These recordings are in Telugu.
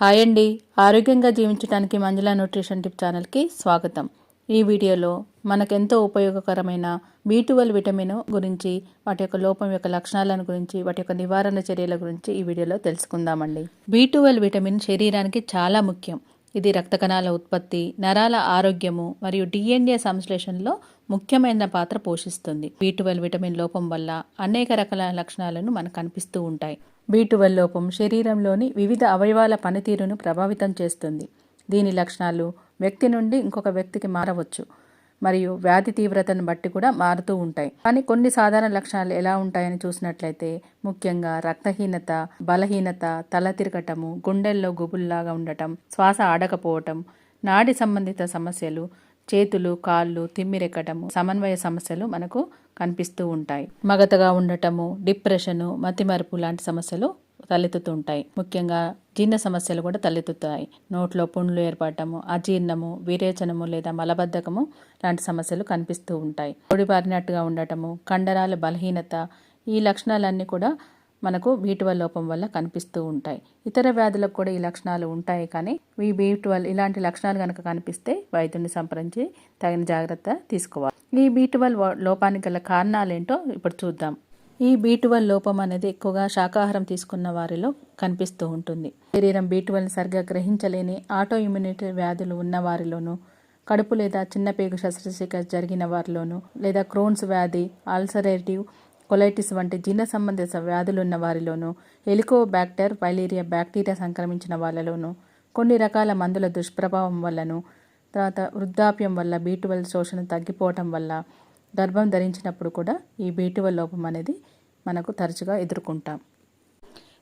హాయ్ అండి, ఆరోగ్యంగా జీవించడానికి మంజుల న్యూట్రిషన్ టిప్ ఛానల్కి స్వాగతం. ఈ వీడియోలో మనకెంతో ఉపయోగకరమైన B12 విటమిన్ గురించి, వాటి యొక్క లోపం యొక్క లక్షణాలను గురించి, వాటి యొక్క నివారణ చర్యల గురించి ఈ వీడియోలో తెలుసుకుందామండి. B12 విటమిన్ శరీరానికి చాలా ముఖ్యం. ఇది రక్త కణాల ఉత్పత్తి, నరాల ఆరోగ్యము మరియు DNA సంశ్లేషణలో ముఖ్యమైన పాత్ర పోషిస్తుంది. B12 విటమిన్ లోపం వల్ల అనేక రకాల లక్షణాలను మనకు కనిపిస్తూ ఉంటాయి. B12 లోపం శరీరంలోని వివిధ అవయవాల పనితీరును ప్రభావితం చేస్తుంది. దీని లక్షణాలు వ్యక్తి నుండి ఇంకొక వ్యక్తికి మారవచ్చు మరియు వ్యాధి తీవ్రతను బట్టి కూడా మారుతూ ఉంటాయి. కానీ కొన్ని సాధారణ లక్షణాలు ఎలా ఉంటాయని చూసినట్లయితే ముఖ్యంగా రక్తహీనత, బలహీనత, తల తిరగటము, గుండెల్లో గుబుల్లాగా ఉండటం, శ్వాస ఆడకపోవటం, నాడి సంబంధిత సమస్యలు, చేతులు, కాళ్ళు తిమ్మిరెక్కటము, సమన్వయ సమస్యలు మనకు కనిపిస్తూ ఉంటాయి. మగతగా ఉండటము, డిప్రెషను, మతిమరుపు లాంటి సమస్యలు తలెత్తుతుంటాయి. ముఖ్యంగా జీర్ణ సమస్యలు కూడా తలెత్తుతాయి. నోట్లో పుండ్లు ఏర్పడటము, అజీర్ణము, విరేచనము లేదా మలబద్ధకము లాంటి సమస్యలు కనిపిస్తూ ఉంటాయి. పొడిబారినట్టుగా ఉండటము, కండరాల బలహీనత, ఈ లక్షణాలన్నీ కూడా మనకు B12 లోపం వల్ల కనిపిస్తూ ఉంటాయి. ఇతర వ్యాధులకు కూడా ఈ లక్షణాలు ఉంటాయి, కానీ ఈ B12 ఇలాంటి లక్షణాలు కనుక కనిపిస్తే వైద్యుని సంప్రదించి తగిన జాగ్రత్త తీసుకోవాలి. ఈ B12 లోపానికి గల కారణాలేంటో ఇప్పుడు చూద్దాం. ఈ B12 లోపం అనేది ఎక్కువగా శాకాహారం తీసుకున్న వారిలో కనిపిస్తూ ఉంటుంది. శరీరం B12 సరిగ్గా గ్రహించలేని ఆటో ఇమ్యూనిటీ వ్యాధులు ఉన్న వారిలోను, కడుపు లేదా చిన్నపేగు శస్త్రచికిత్స జరిగిన వారిలోను, లేదా క్రోన్స్ వ్యాధి, అల్సరేటివ్ కొలైటిస్ వంటి జీర్ణ సంబంధిత వ్యాధులు ఉన్న వారిలోను, హెలికోబాక్టర్ పైలేరియా బ్యాక్టీరియా సంక్రమించిన వాళ్ళలోను, కొన్ని రకాల మందుల దుష్ప్రభావం వల్లను, తర్వాత వృద్ధాప్యం వల్ల B12 శోషణ తగ్గిపోవటం వల్ల, గర్భం ధరించినప్పుడు కూడా ఈ B12 లోపం అనేది మనకు తరచుగా ఎదుర్కొంటాం.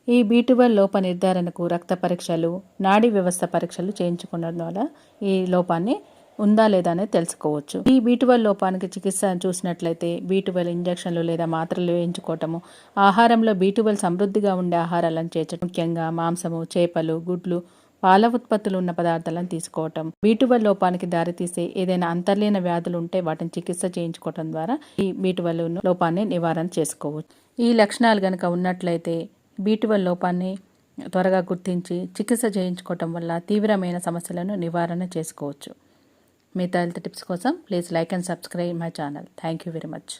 ఈ B12 లోప నిర్ధారణకు రక్త పరీక్షలు, నాడీ వ్యవస్థ పరీక్షలు చేయించుకోవడం వల్ల ఈ లోపాన్ని ఉందా లేదా అనేది తెలుసుకోవచ్చు. ఈ B12 లోపానికి చికిత్స చూసినట్లయితే B12 ఇంజెక్షన్లు లేదా మాత్రలు వేయించుకోవటము, ఆహారంలో B12 సమృద్ధిగా ఉండే ఆహారాలను చేర్చడం, ముఖ్యంగా మాంసము, చేపలు, గుడ్లు, పాల ఉత్పత్తులు ఉన్న పదార్థాలను తీసుకోవటం, B12 లోపానికి దారితీసే ఏదైనా అంతర్లీన వ్యాధులు ఉంటే వాటిని చికిత్స చేయించుకోవటం ద్వారా ఈ B12 లోపాన్ని నివారణ చేసుకోవచ్చు. ఈ లక్షణాలు కనుక ఉన్నట్లయితే B12 లోపాన్ని త్వరగా గుర్తించి చికిత్స చేయించుకోవటం వల్ల తీవ్రమైన సమస్యలను నివారణ చేసుకోవచ్చు. మిగతా హెల్త్ టిప్స్ కోసం please like and subscribe my channel. Thank you very much.